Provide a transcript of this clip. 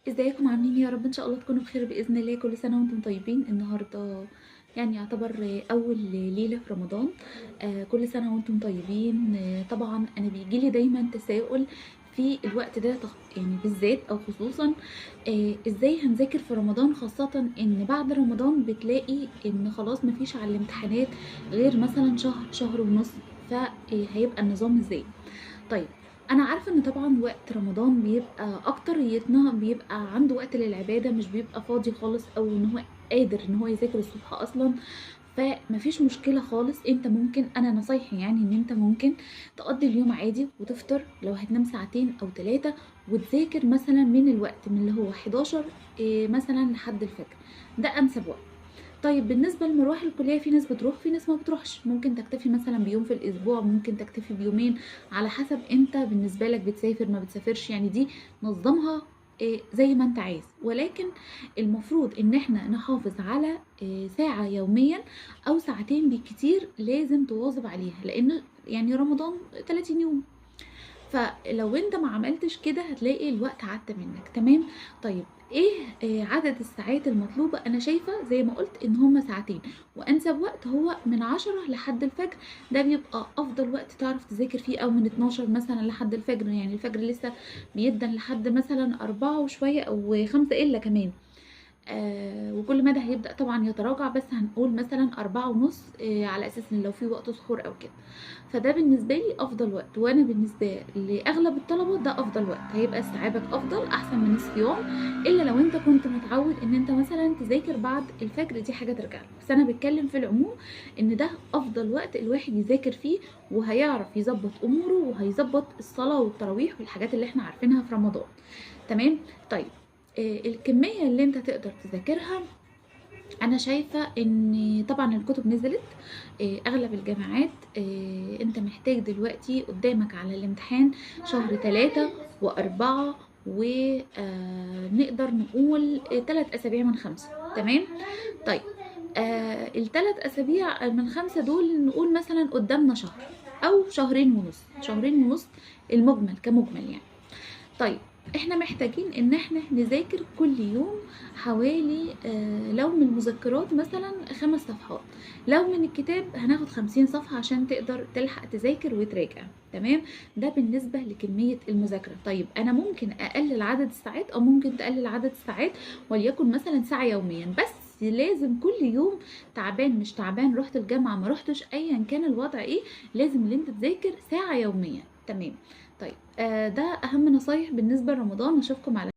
ازيكم عاملين إيه؟ يا رب ان شاء الله تكونوا بخير باذن الله. كل سنه وانتم طيبين. النهارده يعني يعتبر اول ليله في رمضان. كل سنه وانتم طيبين. طبعا انا بيجيلي دايما تساؤل في الوقت ده، يعني بالذات او خصوصا ازاي هنذاكر في رمضان، خاصه ان بعد رمضان بتلاقي ان خلاص مفيش على الامتحانات غير مثلا شهر شهر ونص. فهيبقى النظام ازاي؟ طيب، انا عارفه ان طبعا وقت رمضان بيبقى اكتريتنا بيبقى عنده وقت للعباده، مش بيبقى فاضي خالص او ان هو قادر ان هو يذاكر الصبح اصلا. فمفيش مشكله خالص. انت ممكن، انا نصايحي يعني ان انت ممكن تقضي اليوم عادي وتفطر لو هتنام ساعتين او 3، وتذاكر مثلا من الوقت من اللي هو 11 مثلا لحد الفجر. ده انسب وقت. طيب بالنسبة لمروح الكلية، في ناس بتروح في ناس ما بتروحش. ممكن تكتفي مثلا بيوم في الأسبوع، ممكن تكتفي بيومين، على حسب انت بالنسبة لك بتسافر ما بتسافرش. يعني دي نظمها زي ما انت عايز. ولكن المفروض ان احنا نحافظ على ساعة يوميا او ساعتين بالكتير، لازم تواظب عليها، لان يعني رمضان 30 يوم. فلو انت ما عملتش كده هتلاقي الوقت عدى منك. تمام. طيب ايه عدد الساعات المطلوبة؟ انا شايفة زي ما قلت ان هما ساعتين، وانسب وقت هو من 10 لحد الفجر. ده بيبقى افضل وقت تعرف تذاكر فيه، او من 12 مثلا لحد الفجر. يعني الفجر لسه بيدن لحد مثلا 4 وشوية او 5 الا كمان. وكل مدى هيبدأ طبعا يتراجع، بس هنقول مثلا 4:30، على أساس إن لو في وقت سحور أو كده. فده بالنسبة لي أفضل وقت، وأنا بالنسبة لأغلب الطلبة ده أفضل وقت. هيبقى استيعابك أفضل، أحسن من نصف يوم. إلا لو أنت كنت متعود إن أنت مثلا تذاكر بعد الفجر، دي حاجة ترجع لك. بس أنا بتكلم في العموم إن ده أفضل وقت الواحد يذاكر فيه، وهيعرف يظبط أموره، وهيظبط الصلاة والتراويح والحاجات اللي احنا عارفينها في رمضان. تمام. طيب الكمية اللي انت تقدر تذاكرها، انا شايفة ان طبعا الكتب نزلت. اغلب الجامعات، انت محتاج دلوقتي قدامك على الامتحان شهر 3 و4، ونقدر نقول 3 اسابيع من 5. تمام. طيب ال3 اسابيع من 5 دول نقول مثلا قدامنا شهر او شهرين ونص. شهرين ونص المجمل كمجمل يعني. طيب احنا محتاجين ان احنا نذاكر كل يوم حوالي لو من المذكرات مثلا 5 صفحات، لو من الكتاب هناخد 50 صفحة عشان تقدر تلحق تذاكر وتراجع. تمام. ده بالنسبة لكمية المذاكرة. طيب انا ممكن اقلل عدد الساعات، او ممكن تقلل عدد الساعات وليكن مثلا ساعة يوميا بس. لازم كل يوم، تعبان مش تعبان، رحت الجامعة ما رحتش، ايا كان الوضع ايه، لازم اللي انت تذاكر ساعة يوميا. تمام. طيب ده اهم نصايح بالنسبه لرمضان. اشوفكم على